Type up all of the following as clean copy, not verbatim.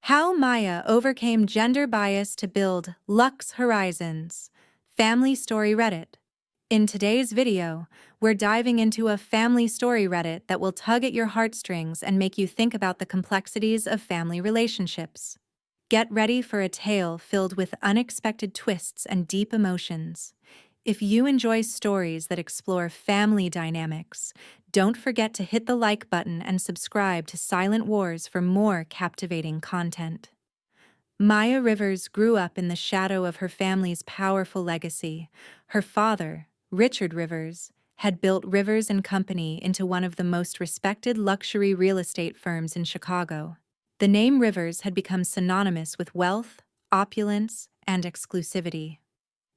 How Maya overcame gender bias to build Luxe Horizons. Family Story Reddit. In today's video, we're diving into a family story Reddit that will tug at your heartstrings and make you think about the complexities of family relationships. Get ready for a tale filled with unexpected twists and deep emotions. If you enjoy stories that explore family dynamics, don't forget to hit the like button and subscribe to Silent Wars for more captivating content. Maya Rivers grew up in the shadow of her family's powerful legacy. Her father, Richard Rivers, had built Rivers and Company into one of the most respected luxury real estate firms in Chicago. The name Rivers had become synonymous with wealth, opulence, and exclusivity.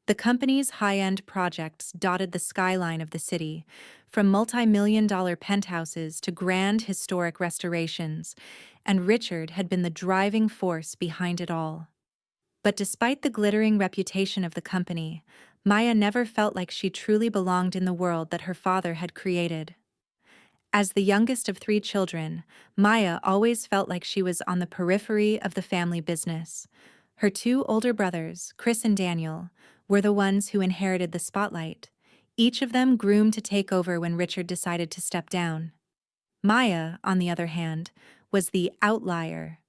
The company's high-end projects dotted the skyline of the city, from multi-million-dollar penthouses to grand historic restorations, and Richard had been the driving force behind it all. But despite the glittering reputation of the company, Maya never felt like she truly belonged in the world that her father had created. As the youngest of three children, Maya always felt like she was on the periphery of the family business. Her two older brothers, Chris and Daniel, were the ones who inherited the spotlight, each of them groomed to take over when Richard decided to step down. Maya, on the other hand, was the outlier,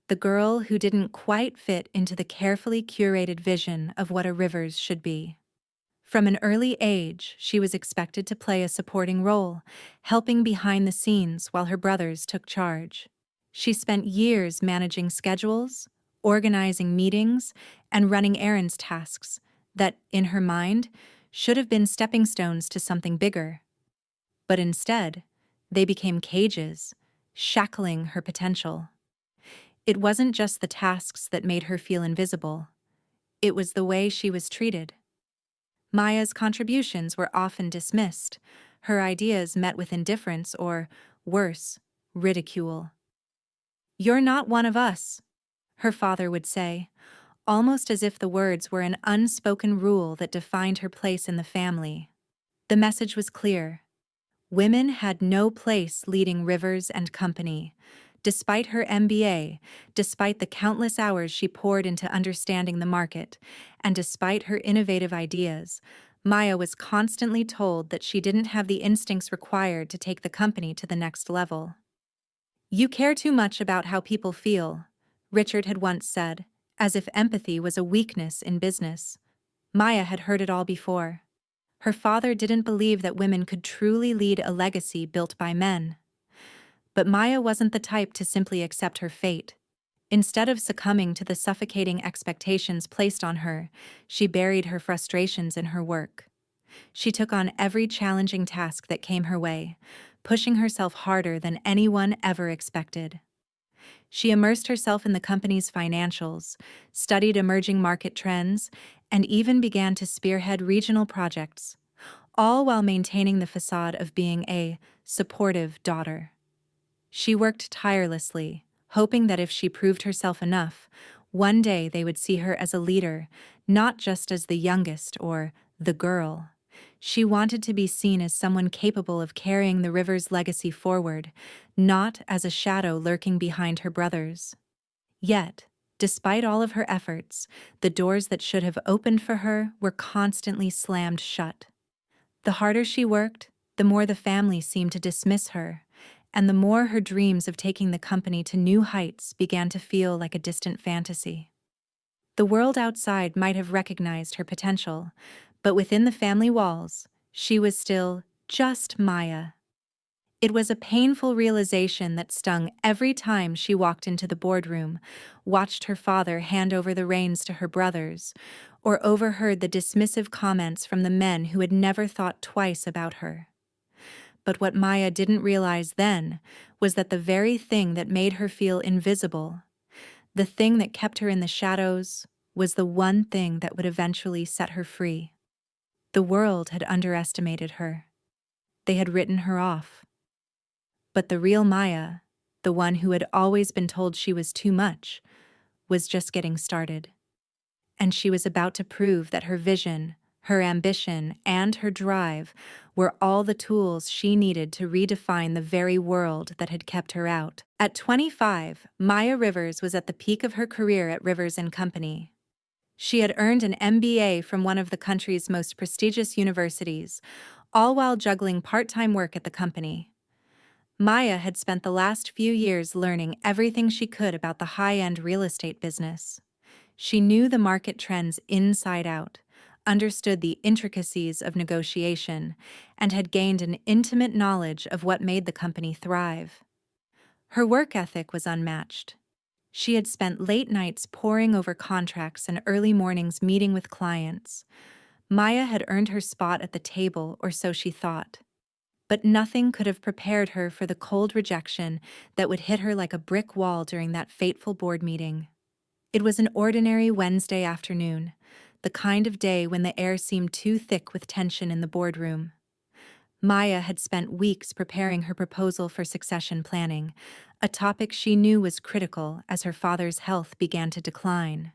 the girl who didn't quite fit into the carefully curated vision of what a Rivers should be. From an early age, she was expected to play a supporting role, helping behind the scenes while her brothers took charge. She spent years managing schedules, organizing meetings, and running errands tasks that, in her mind, should have been stepping stones to something bigger. But instead, they became cages, shackling her potential. It wasn't just the tasks that made her feel invisible. It was the way she was treated. Maya's contributions were often dismissed, her ideas met with indifference or, worse, ridicule. "You're not one of us," her father would say, almost as if the words were an unspoken rule that defined her place in the family. The message was clear. Women had no place leading Rivers and Company. Despite her MBA, despite the countless hours she poured into understanding the market, and despite her innovative ideas, Maya was constantly told that she didn't have the instincts required to take the company to the next level. "You care too much about how people feel," Richard had once said, as if empathy was a weakness in business. Maya had heard it all before. Her father didn't believe that women could truly lead a legacy built by men. But Maya wasn't the type to simply accept her fate. Instead of succumbing to the suffocating expectations placed on her, she buried her frustrations in her work. She took on every challenging task that came her way, pushing herself harder than anyone ever expected. She immersed herself in the company's financials, studied emerging market trends, and even began to spearhead regional projects, all while maintaining the facade of being a supportive daughter. She worked tirelessly, hoping that if she proved herself enough, one day they would see her as a leader, not just as the youngest or the girl. She wanted to be seen as someone capable of carrying the Rivers legacy forward, not as a shadow lurking behind her brothers. Yet, despite all of her efforts, the doors that should have opened for her were constantly slammed shut. The harder she worked, the more the family seemed to dismiss her, and the more her dreams of taking the company to new heights began to feel like a distant fantasy. The world outside might have recognized her potential, but within the family walls, she was still just Maya. It was a painful realization that stung every time she walked into the boardroom, watched her father hand over the reins to her brothers, or overheard the dismissive comments from the men who had never thought twice about her. But what Maya didn't realize then was that the very thing that made her feel invisible, the thing that kept her in the shadows, was the one thing that would eventually set her free. The world had underestimated her. They had written her off. But the real Maya, the one who had always been told she was too much, was just getting started. And she was about to prove that her vision, her ambition, and her drive were all the tools she needed to redefine the very world that had kept her out. At 25, Maya Rivers was at the peak of her career at Rivers and Company. She had earned an MBA from one of the country's most prestigious universities, all while juggling part-time work at the company. Maya had spent the last few years learning everything she could about the high-end real estate business. She knew the market trends inside out, understood the intricacies of negotiation, and had gained an intimate knowledge of what made the company thrive. Her work ethic was unmatched. She had spent late nights poring over contracts and early mornings meeting with clients. Maya had earned her spot at the table, or so she thought. But nothing could have prepared her for the cold rejection that would hit her like a brick wall during that fateful board meeting. It was an ordinary Wednesday afternoon, the kind of day when the air seemed too thick with tension in the boardroom. Maya had spent weeks preparing her proposal for succession planning, a topic she knew was critical as her father's health began to decline.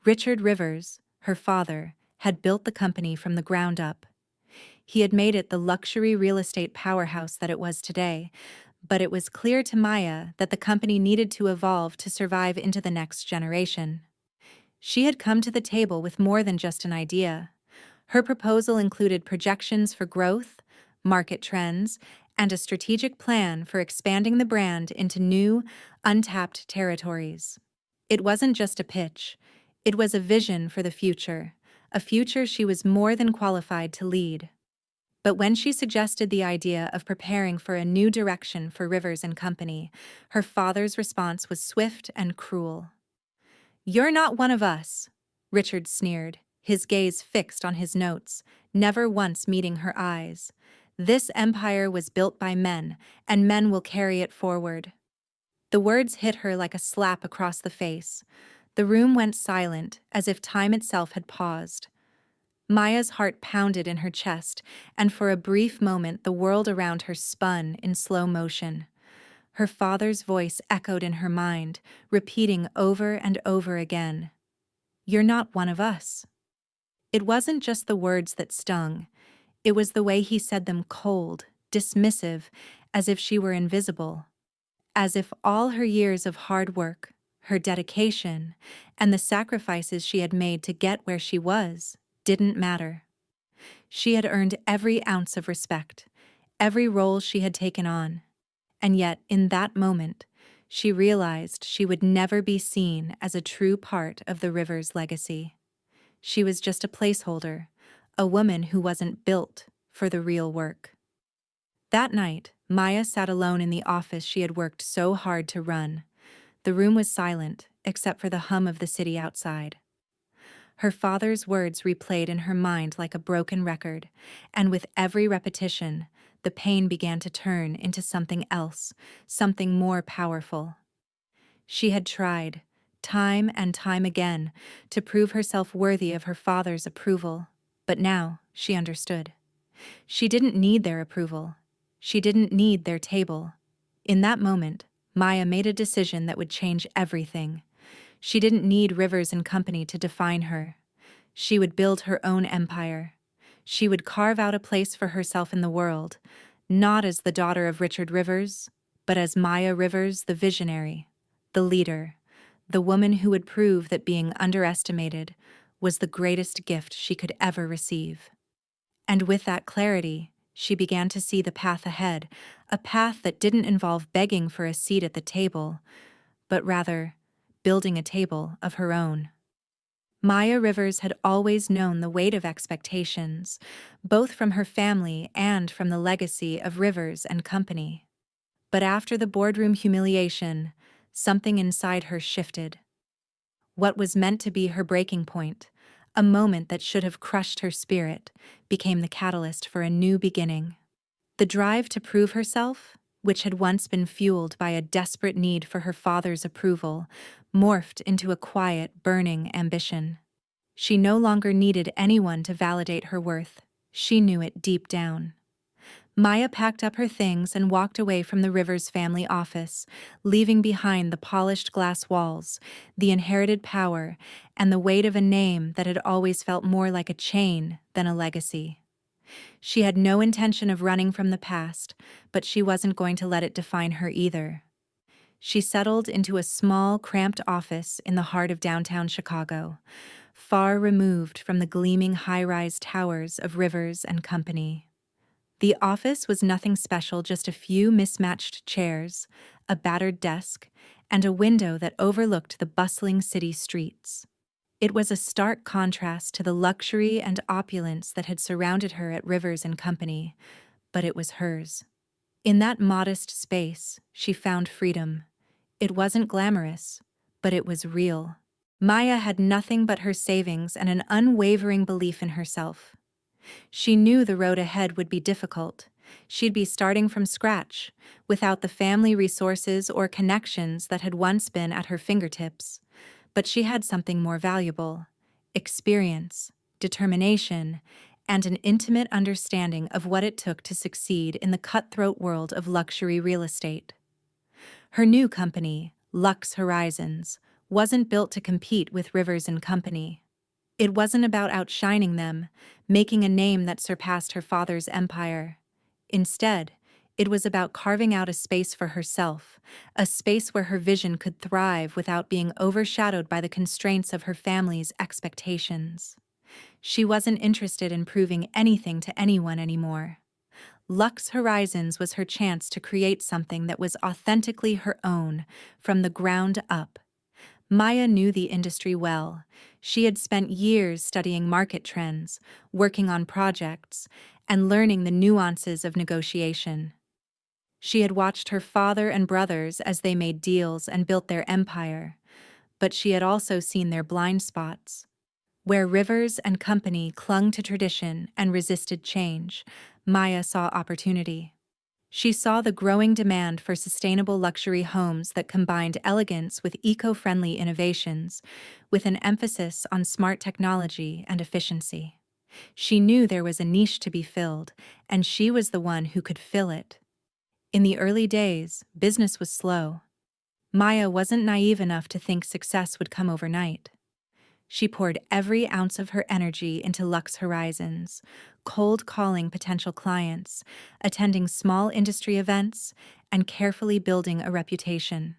Richard Rivers, her father, had built the company from the ground up. He had made it the luxury real estate powerhouse that it was today, but it was clear to Maya that the company needed to evolve to survive into the next generation. She had come to the table with more than just an idea. Her proposal included projections for growth, market trends, and a strategic plan for expanding the brand into new, untapped territories. It wasn't just a pitch, it was a vision for the future, a future she was more than qualified to lead. But when she suggested the idea of preparing for a new direction for Rivers and Company, her father's response was swift and cruel. "You're not one of us," Richard sneered, his gaze fixed on his notes, never once meeting her eyes. "This empire was built by men, and men will carry it forward." The words hit her like a slap across the face. The room went silent, as if time itself had paused. Maya's heart pounded in her chest, and for a brief moment the world around her spun in slow motion. Her father's voice echoed in her mind, repeating over and over again, "You're not one of us." It wasn't just the words that stung. It was the way he said them, cold, dismissive, as if she were invisible. As if all her years of hard work, her dedication, and the sacrifices she had made to get where she was didn't matter. She had earned every ounce of respect, every role she had taken on. And yet, in that moment, she realized she would never be seen as a true part of the Rivers legacy. She was just a placeholder, a woman who wasn't built for the real work. That night, Maya sat alone in the office she had worked so hard to run. The room was silent, except for the hum of the city outside. Her father's words replayed in her mind like a broken record, and with every repetition, the pain began to turn into something else, something more powerful. She had tried, time and time again, to prove herself worthy of her father's approval, but now she understood. She didn't need their approval. She didn't need their table. In that moment, Maya made a decision that would change everything. She didn't need Rivers and Company to define her. She would build her own empire. She would carve out a place for herself in the world, not as the daughter of Richard Rivers, but as Maya Rivers, the visionary, the leader, the woman who would prove that being underestimated was the greatest gift she could ever receive. And with that clarity, she began to see the path ahead, a path that didn't involve begging for a seat at the table, but rather building a table of her own. Maya Rivers had always known the weight of expectations, both from her family and from the legacy of Rivers and Company. But after the boardroom humiliation, something inside her shifted. What was meant to be her breaking point, a moment that should have crushed her spirit, became the catalyst for a new beginning. The drive to prove herself, which had once been fueled by a desperate need for her father's approval, morphed into a quiet, burning ambition. She no longer needed anyone to validate her worth. She knew it deep down. Maya packed up her things and walked away from the Rivers family office, leaving behind the polished glass walls, the inherited power, and the weight of a name that had always felt more like a chain than a legacy. She had no intention of running from the past, but she wasn't going to let it define her either. She settled into a small, cramped office in the heart of downtown Chicago, far removed from the gleaming high-rise towers of Rivers and Company. The office was nothing special, just a few mismatched chairs, a battered desk, and a window that overlooked the bustling city streets. It was a stark contrast to the luxury and opulence that had surrounded her at Rivers and Company, but it was hers. In that modest space, she found freedom. It wasn't glamorous, but it was real. Maya had nothing but her savings and an unwavering belief in herself. She knew the road ahead would be difficult. She'd be starting from scratch, without the family resources or connections that had once been at her fingertips. But she had something more valuable: experience, determination, and an intimate understanding of what it took to succeed in the cutthroat world of luxury real estate. Her new company, Luxe Horizons, wasn't built to compete with Rivers and Company. It wasn't about outshining them, making a name that surpassed her father's empire. Instead, it was about carving out a space for herself, a space where her vision could thrive without being overshadowed by the constraints of her family's expectations. She wasn't interested in proving anything to anyone anymore. Luxe Horizons was her chance to create something that was authentically her own, from the ground up. Maya knew the industry well. She had spent years studying market trends, working on projects, and learning the nuances of negotiation. She had watched her father and brothers as they made deals and built their empire, but she had also seen their blind spots. Where Rivers and Company clung to tradition and resisted change, Maya saw opportunity. She saw the growing demand for sustainable luxury homes that combined elegance with eco-friendly innovations, with an emphasis on smart technology and efficiency. She knew there was a niche to be filled, and she was the one who could fill it. In the early days, business was slow. Maya wasn't naive enough to think success would come overnight. She poured every ounce of her energy into Luxe Horizons, cold calling potential clients, attending small industry events, and carefully building a reputation.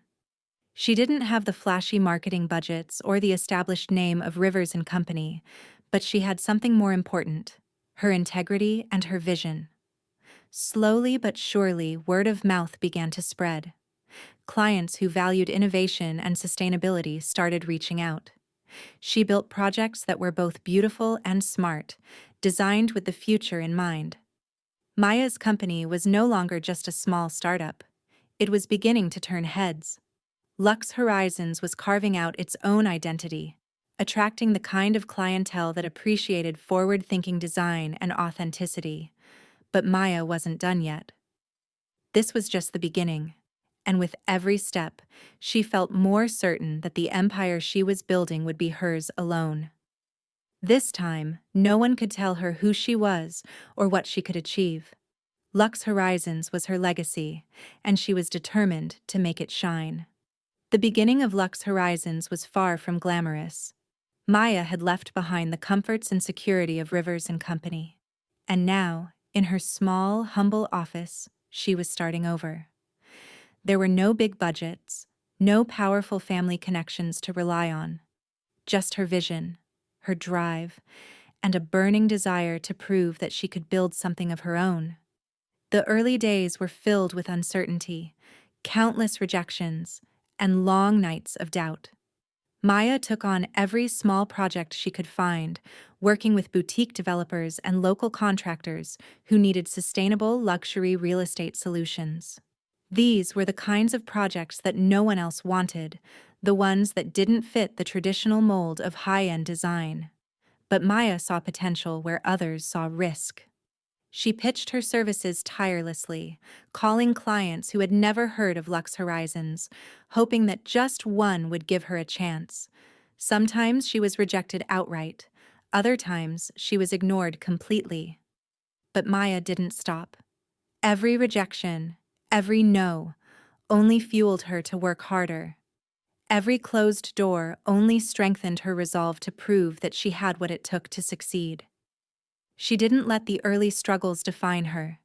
She didn't have the flashy marketing budgets or the established name of Rivers and Company, but she had something more important: her integrity and her vision. Slowly but surely, word of mouth began to spread. Clients who valued innovation and sustainability started reaching out. She built projects that were both beautiful and smart, designed with the future in mind. Maya's company was no longer just a small startup. It was beginning to turn heads. Luxe Horizons was carving out its own identity, attracting the kind of clientele that appreciated forward-thinking design and authenticity. But Maya wasn't done yet. This was just the beginning. And with every step, she felt more certain that the empire she was building would be hers alone. This time, no one could tell her who she was or what she could achieve. Luxe Horizons was her legacy, and she was determined to make it shine. The beginning of Luxe Horizons was far from glamorous. Maya had left behind the comforts and security of Rivers and Company. And now, in her small, humble office, she was starting over. There were no big budgets, no powerful family connections to rely on. Just her vision, her drive, and a burning desire to prove that she could build something of her own. The early days were filled with uncertainty, countless rejections, and long nights of doubt. Maya took on every small project she could find, working with boutique developers and local contractors who needed sustainable luxury real estate solutions. These were the kinds of projects that no one else wanted, the ones that didn't fit the traditional mold of high-end design. But Maya saw potential where others saw risk. She pitched her services tirelessly, calling clients who had never heard of Luxe Horizons, hoping that just one would give her a chance. Sometimes she was rejected outright, other times she was ignored completely. But Maya didn't stop. Every rejection, every no, only fueled her to work harder. Every closed door only strengthened her resolve to prove that she had what it took to succeed. She didn't let the early struggles define her.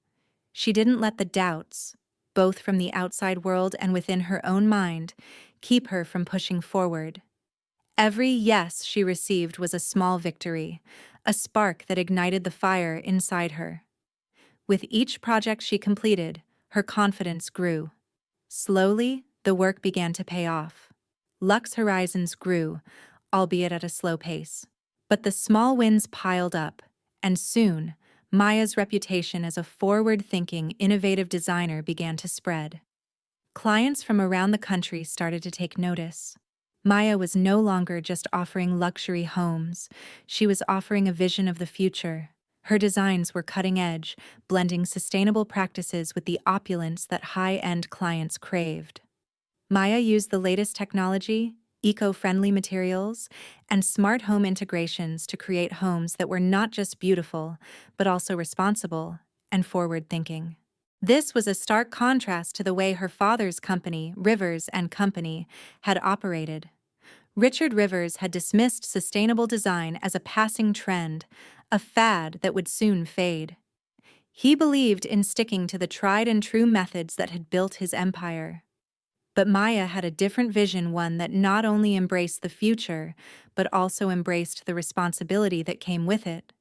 She didn't let the doubts, both from the outside world and within her own mind, keep her from pushing forward. Every yes she received was a small victory, a spark that ignited the fire inside her. With each project she completed, her confidence grew. Slowly, the work began to pay off. Luxe Horizons grew, albeit at a slow pace. But the small wins piled up, and soon, Maya's reputation as a forward-thinking, innovative designer began to spread. Clients from around the country started to take notice. Maya was no longer just offering luxury homes, she was offering a vision of the future. Her designs were cutting-edge, blending sustainable practices with the opulence that high-end clients craved. Maya used the latest technology, eco-friendly materials, and smart home integrations to create homes that were not just beautiful, but also responsible and forward-thinking. This was a stark contrast to the way her father's company, Rivers and Company, had operated. Richard Rivers had dismissed sustainable design as a passing trend, a fad that would soon fade. He believed in sticking to the tried-and-true methods that had built his empire. But Maya had a different vision, one that not only embraced the future, but also embraced the responsibility that came with it.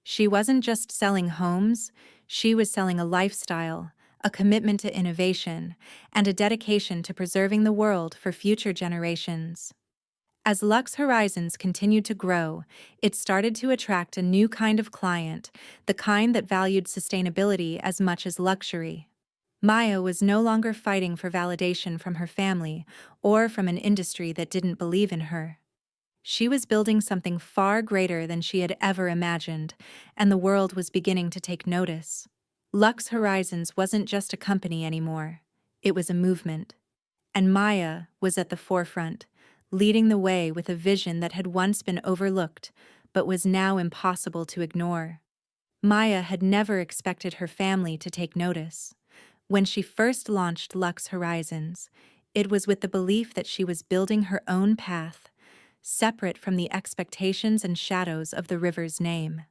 She wasn't just selling homes, she was selling a lifestyle, a commitment to innovation, and a dedication to preserving the world for future generations. As Luxe Horizons continued to grow, it started to attract a new kind of client, the kind that valued sustainability as much as luxury. Maya was no longer fighting for validation from her family or from an industry that didn't believe in her. She was building something far greater than she had ever imagined, and the world was beginning to take notice. Luxe Horizons wasn't just a company anymore, it was a movement. And Maya was at the forefront, leading the way with a vision that had once been overlooked, but was now impossible to ignore. Maya had never expected her family to take notice. When she first launched Luxe Horizons, it was with the belief that she was building her own path, separate from the expectations and shadows of the River's name.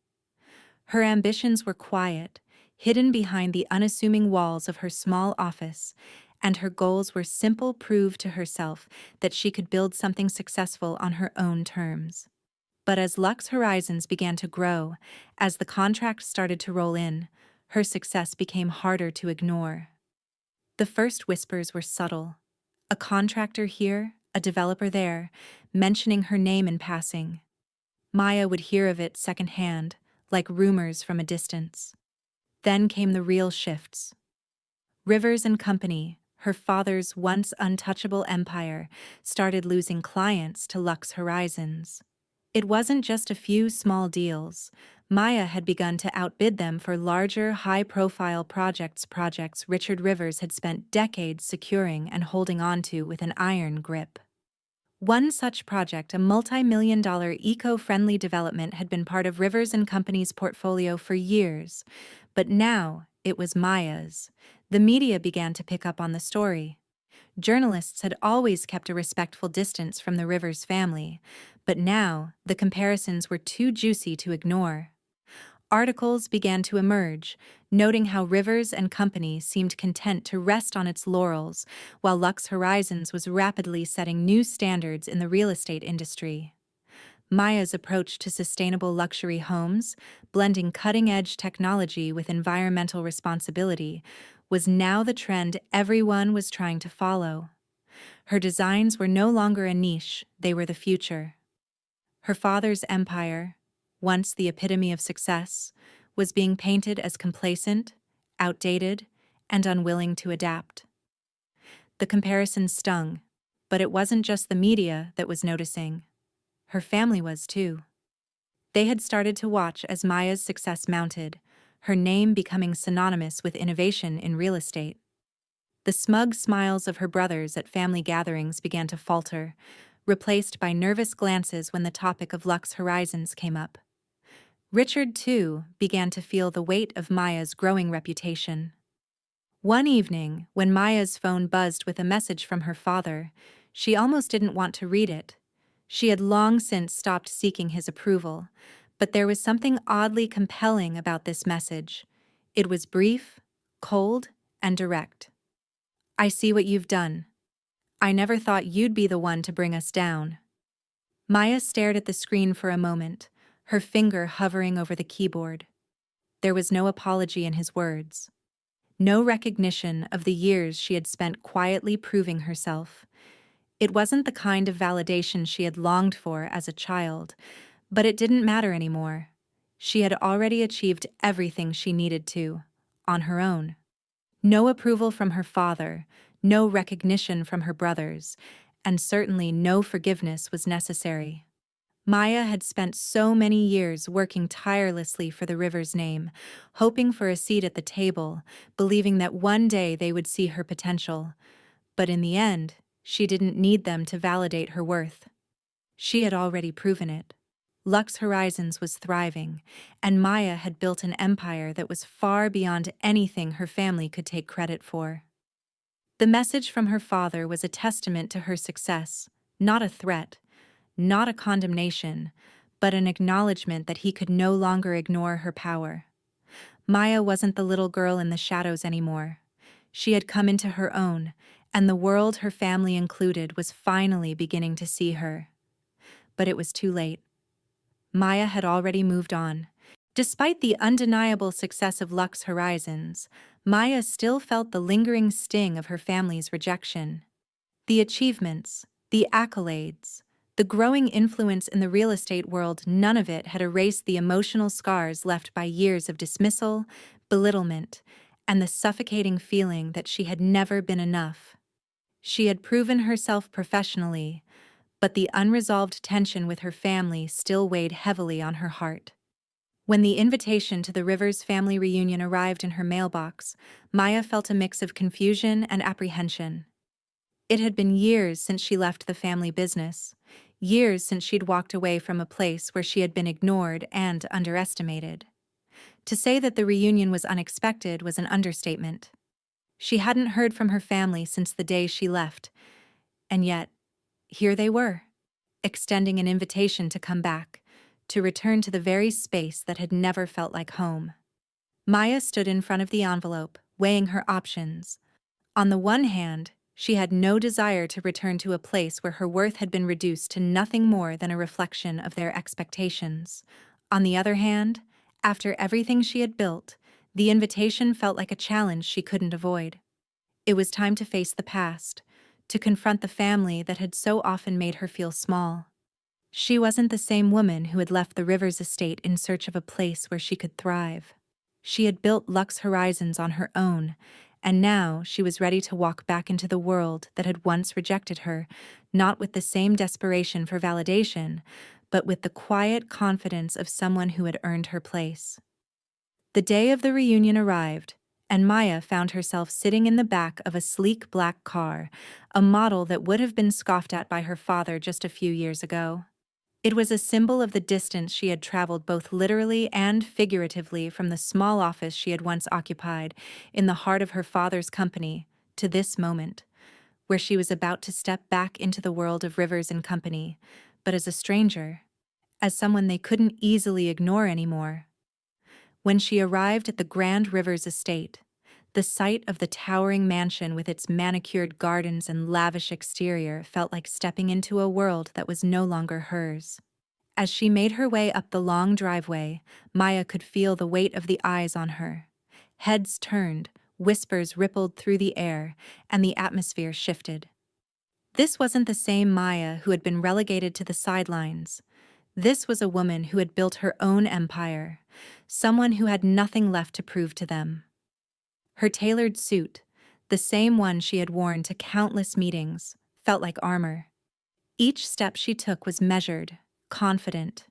Her ambitions were quiet, hidden behind the unassuming walls of her small office, and her goals were simple: prove to herself that she could build something successful on her own terms. But as Luxe Horizons began to grow, as the contracts started to roll in, her success became harder to ignore. The first whispers were subtle. A contractor here, a developer there, mentioning her name in passing. Maya would hear of it secondhand, like rumors from a distance. Then came the real shifts. Rivers and Company, her father's once untouchable empire, started losing clients to Luxe Horizons. It wasn't just a few small deals. Maya had begun to outbid them for larger, high-profile projects Richard Rivers had spent decades securing and holding onto with an iron grip. One such project, a multi-million-dollar eco-friendly development, had been part of Rivers and Company's portfolio for years, but now it was Maya's. The media began to pick up on the story. Journalists had always kept a respectful distance from the Rivers family, but now the comparisons were too juicy to ignore. Articles began to emerge, noting how Rivers and Company seemed content to rest on its laurels, while Luxe Horizons was rapidly setting new standards in the real estate industry. Maya's approach to sustainable luxury homes, blending cutting-edge technology with environmental responsibility, was now the trend everyone was trying to follow. Her designs were no longer a niche, they were the future. Her father's empire, once the epitome of success, was being painted as complacent, outdated, and unwilling to adapt. The comparison stung, but it wasn't just the media that was noticing. Her family was too. They had started to watch as Maya's success mounted, her name becoming synonymous with innovation in real estate. The smug smiles of her brothers at family gatherings began to falter, replaced by nervous glances when the topic of Luxe Horizons came up. Richard, too, began to feel the weight of Maya's growing reputation. One evening, when Maya's phone buzzed with a message from her father, she almost didn't want to read it. She had long since stopped seeking his approval, but there was something oddly compelling about this message. It was brief, cold, and direct. I see what you've done. I never thought you'd be the one to bring us down. Maya stared at the screen for a moment, her finger hovering over the keyboard. There was no apology in his words. No recognition of the years she had spent quietly proving herself. It wasn't the kind of validation she had longed for as a child, but it didn't matter anymore. She had already achieved everything she needed to, on her own. No approval from her father, no recognition from her brothers, and certainly no forgiveness was necessary. Maya had spent so many years working tirelessly for the river's name, hoping for a seat at the table, believing that one day they would see her potential. But in the end, she didn't need them to validate her worth. She had already proven it. Luxe Horizons was thriving, and Maya had built an empire that was far beyond anything her family could take credit for. The message from her father was a testament to her success, not a threat, not a condemnation, but an acknowledgement that he could no longer ignore her power. Maya wasn't the little girl in the shadows anymore. She had come into her own, and the world her family included was finally beginning to see her. But it was too late. Maya had already moved on. Despite the undeniable success of Luxe Horizons, Maya still felt the lingering sting of her family's rejection. The achievements, the accolades, the growing influence in the real estate world, none of it had erased the emotional scars left by years of dismissal, belittlement, and the suffocating feeling that she had never been enough. She had proven herself professionally, but the unresolved tension with her family still weighed heavily on her heart. When the invitation to the Rivers family reunion arrived in her mailbox, Maya felt a mix of confusion and apprehension. It had been years since she left the family business, years since she'd walked away from a place where she had been ignored and underestimated. To say that the reunion was unexpected was an understatement. She hadn't heard from her family since the day she left, and yet, here they were, extending an invitation to come back, to return to the very space that had never felt like home. Maya stood in front of the envelope, weighing her options. On the one hand, she had no desire to return to a place where her worth had been reduced to nothing more than a reflection of their expectations. On the other hand, after everything she had built, the invitation felt like a challenge she couldn't avoid. It was time to face the past, to confront the family that had so often made her feel small. She wasn't the same woman who had left the Rivers estate in search of a place where she could thrive. She had built Luxe Horizons on her own, and now she was ready to walk back into the world that had once rejected her, not with the same desperation for validation, but with the quiet confidence of someone who had earned her place. The day of the reunion arrived, and Maya found herself sitting in the back of a sleek black car, a model that would have been scoffed at by her father just a few years ago. It was a symbol of the distance she had traveled both literally and figuratively from the small office she had once occupied in the heart of her father's company to this moment, where she was about to step back into the world of Rivers and Company, but as a stranger, as someone they couldn't easily ignore anymore. When she arrived at the Grand Rivers estate, the sight of the towering mansion with its manicured gardens and lavish exterior felt like stepping into a world that was no longer hers. As she made her way up the long driveway, Maya could feel the weight of the eyes on her. Heads turned, whispers rippled through the air, and the atmosphere shifted. This wasn't the same Maya who had been relegated to the sidelines. This was a woman who had built her own empire, someone who had nothing left to prove to them. Her tailored suit, the same one she had worn to countless meetings, felt like armor. Each step she took was measured, confident.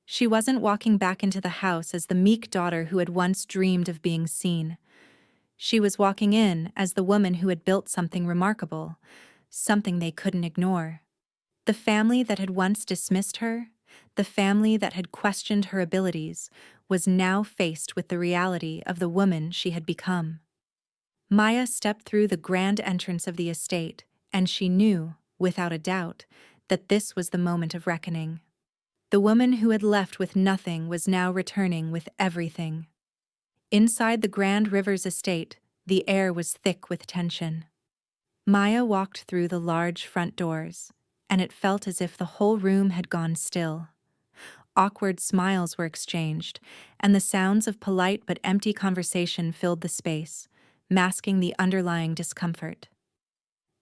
She wasn't walking back into the house as the meek daughter who had once dreamed of being seen. She was walking in as the woman who had built something remarkable, something they couldn't ignore. The family that had once dismissed her, the family that had questioned her abilities, was now faced with the reality of the woman she had become. Maya stepped through the grand entrance of the estate, and she knew, without a doubt, that this was the moment of reckoning. The woman who had left with nothing was now returning with everything. Inside the Grand Rivers estate, the air was thick with tension. Maya walked through the large front doors, and it felt as if the whole room had gone still. Awkward smiles were exchanged, and the sounds of polite but empty conversation filled the space, masking the underlying discomfort.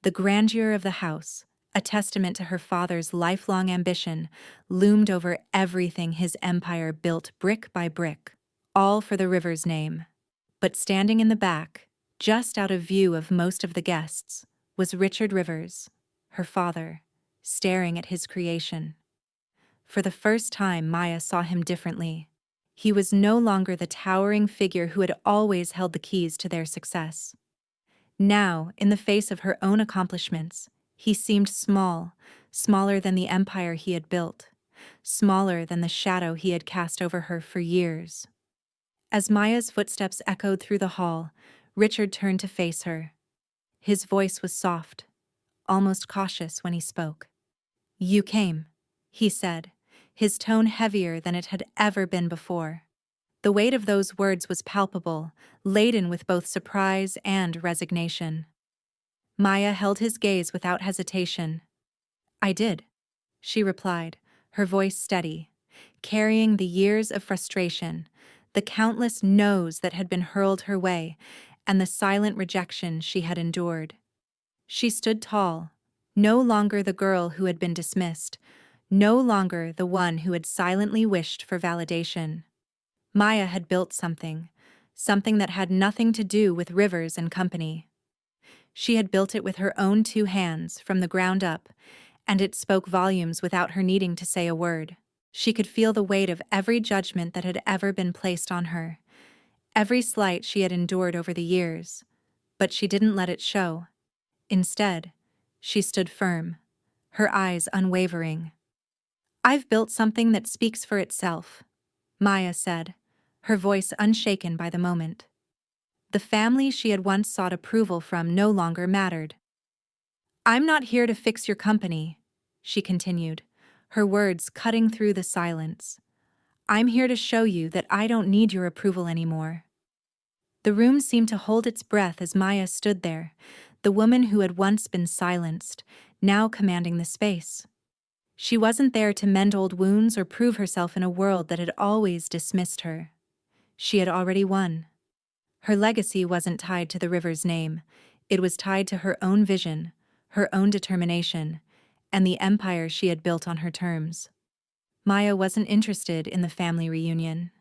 The grandeur of the house, a testament to her father's lifelong ambition, loomed over everything his empire built brick by brick, all for the river's name. But standing in the back, just out of view of most of the guests, was Richard Rivers, her father, staring at his creation. For the first time, Maya saw him differently. He was no longer the towering figure who had always held the keys to their success. Now, in the face of her own accomplishments, he seemed small, smaller than the empire he had built, smaller than the shadow he had cast over her for years. As Maya's footsteps echoed through the hall, Richard turned to face her. His voice was soft, almost cautious when he spoke. "You came," he said, his tone heavier than it had ever been before. The weight of those words was palpable, laden with both surprise and resignation. Maya held his gaze without hesitation. "I did," she replied, her voice steady, carrying the years of frustration, the countless no's that had been hurled her way, and the silent rejection she had endured. She stood tall, no longer the girl who had been dismissed, no longer the one who had silently wished for validation. Maya had built something that had nothing to do with Rivers and Company. She had built it with her own two hands from the ground up, and it spoke volumes without her needing to say a word. She could feel the weight of every judgment that had ever been placed on her, every slight she had endured over the years, but she didn't let it show. Instead, she stood firm, her eyes unwavering. "I've built something that speaks for itself," Maya said, her voice unshaken by the moment. The family she had once sought approval from no longer mattered. "I'm not here to fix your company," she continued, her words cutting through the silence. "I'm here to show you that I don't need your approval anymore." The room seemed to hold its breath as Maya stood there, the woman who had once been silenced, now commanding the space. She wasn't there to mend old wounds or prove herself in a world that had always dismissed her. She had already won. Her legacy wasn't tied to the river's name. It was tied to her own vision, her own determination, and the empire she had built on her terms. Maya wasn't interested in the family reunion.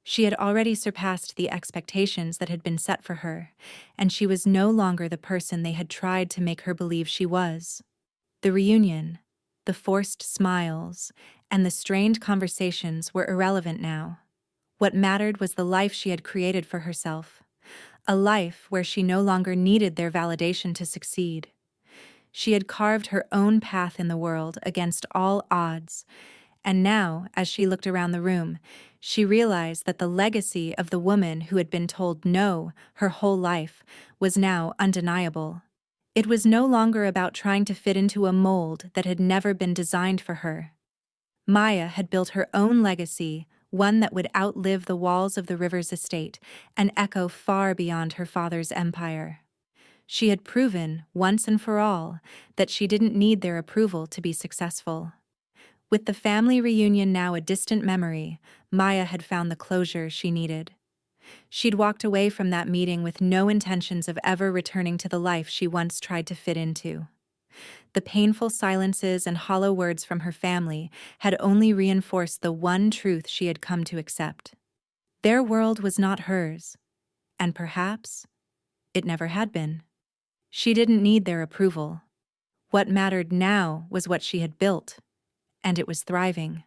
She had already surpassed the expectations that had been set for her, and she was no longer the person they had tried to make her believe she was. The reunion, the forced smiles, and the strained conversations were irrelevant now. What mattered was the life she had created for herself, a life where she no longer needed their validation to succeed. She had carved her own path in the world against all odds, and now, as she looked around the room, she realized that the legacy of the woman who had been told no her whole life was now undeniable. It was no longer about trying to fit into a mold that had never been designed for her. Maya had built her own legacy, one that would outlive the walls of the river's estate and echo far beyond her father's empire. She had proven, once and for all, that she didn't need their approval to be successful. With the family reunion now a distant memory, Maya had found the closure she needed. She'd walked away from that meeting with no intentions of ever returning to the life she once tried to fit into. The painful silences and hollow words from her family had only reinforced the one truth she had come to accept. Their world was not hers, and perhaps it never had been. She didn't need their approval. What mattered now was what she had built, and it was thriving.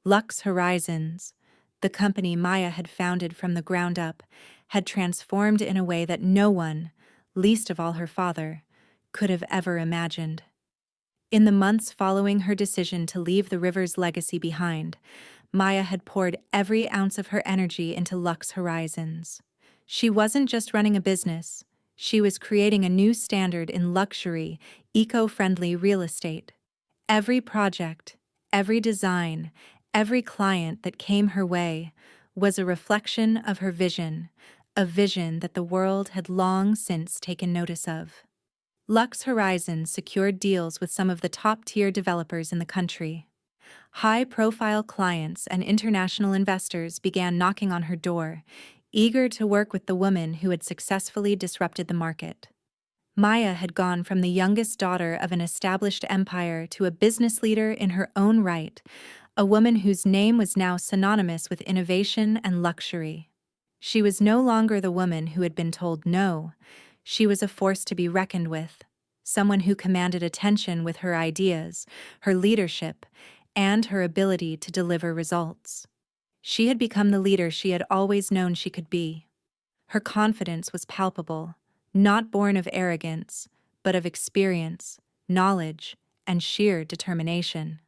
Luxe Horizons, the company Maya had founded from the ground up, had transformed in a way that no one, least of all her father, could have ever imagined. In the months following her decision to leave the river's legacy behind, Maya had poured every ounce of her energy into Luxe Horizons. She wasn't just running a business, she was creating a new standard in luxury, eco-friendly real estate. Every project, every design, every client that came her way was a reflection of her vision, a vision that the world had long since taken notice of. Luxe Horizons secured deals with some of the top-tier developers in the country. High-profile clients and international investors began knocking on her door, eager to work with the woman who had successfully disrupted the market. Maya had gone from the youngest daughter of an established empire to a business leader in her own right, a woman whose name was now synonymous with innovation and luxury. She was no longer the woman who had been told no. She was a force to be reckoned with, someone who commanded attention with her ideas, her leadership, and her ability to deliver results. She had become the leader she had always known she could be. Her confidence was palpable, not born of arrogance, but of experience, knowledge, and sheer determination.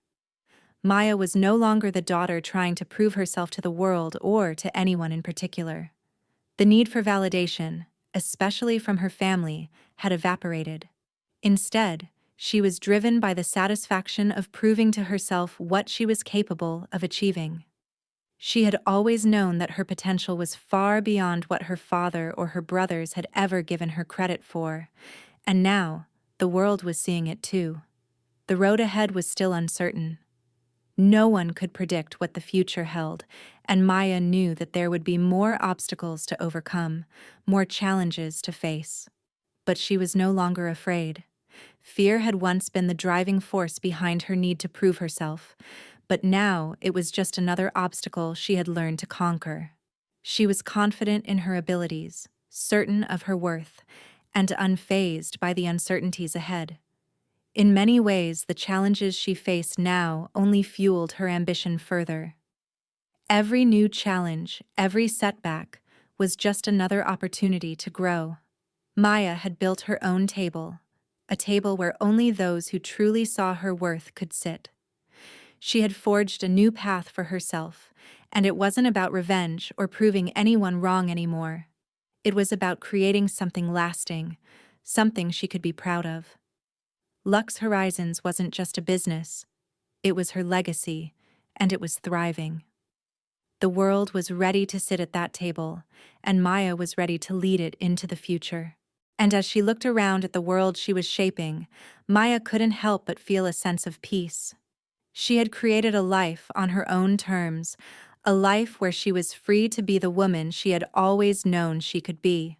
Maya was no longer the daughter trying to prove herself to the world or to anyone in particular. The need for validation, especially from her family, had evaporated. Instead, she was driven by the satisfaction of proving to herself what she was capable of achieving. She had always known that her potential was far beyond what her father or her brothers had ever given her credit for, and now the world was seeing it too. The road ahead was still uncertain. No one could predict what the future held, and Maya knew that there would be more obstacles to overcome, more challenges to face. But she was no longer afraid. Fear had once been the driving force behind her need to prove herself, but now it was just another obstacle she had learned to conquer. She was confident in her abilities, certain of her worth, and unfazed by the uncertainties ahead. In many ways, the challenges she faced now only fueled her ambition further. Every new challenge, every setback, was just another opportunity to grow. Maya had built her own table, a table where only those who truly saw her worth could sit. She had forged a new path for herself, and it wasn't about revenge or proving anyone wrong anymore. It was about creating something lasting, something she could be proud of. Luxe Horizons wasn't just a business, it was her legacy, and it was thriving. The world was ready to sit at that table, and Maya was ready to lead it into the future. And as she looked around at the world she was shaping, Maya couldn't help but feel a sense of peace. She had created a life on her own terms, a life where she was free to be the woman she had always known she could be.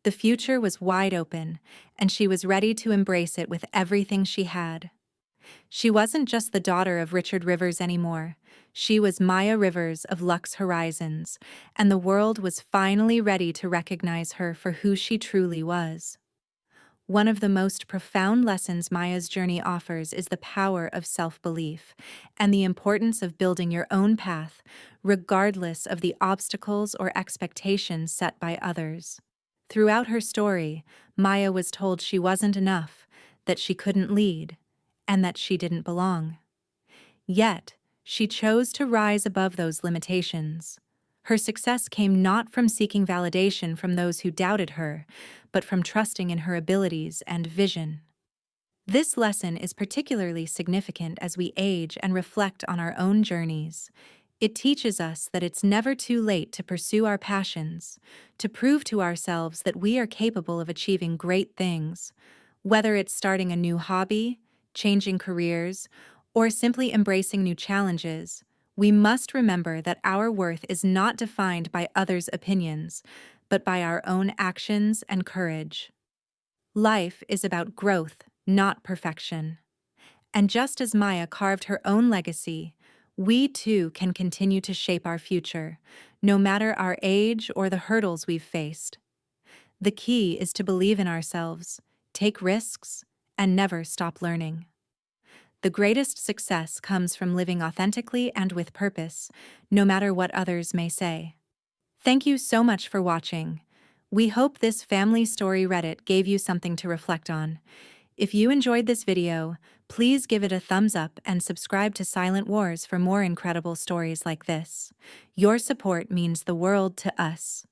The future was wide open, and she was ready to embrace it with everything she had. She wasn't just the daughter of Richard Rivers anymore. She was Maya Rivers of Luxe Horizons, and the world was finally ready to recognize her for who she truly was. One of the most profound lessons Maya's journey offers is the power of self-belief and the importance of building your own path, regardless of the obstacles or expectations set by others. Throughout her story, Maya was told she wasn't enough, that she couldn't lead, and that she didn't belong. Yet, she chose to rise above those limitations. Her success came not from seeking validation from those who doubted her, but from trusting in her abilities and vision. This lesson is particularly significant as we age and reflect on our own journeys. It teaches us that it's never too late to pursue our passions, to prove to ourselves that we are capable of achieving great things. Whether it's starting a new hobby, changing careers, or simply embracing new challenges, we must remember that our worth is not defined by others' opinions, but by our own actions and courage. Life is about growth, not perfection. And just as Maya carved her own legacy, we too can continue to shape our future, no matter our age or the hurdles we've faced. The key is to believe in ourselves, take risks, and never stop learning. The greatest success comes from living authentically and with purpose, no matter what others may say. Thank you so much for watching. We hope this family story Reddit gave you something to reflect on. If you enjoyed this video, please give it a thumbs up and subscribe to Silent Wars for more incredible stories like this. Your support means the world to us.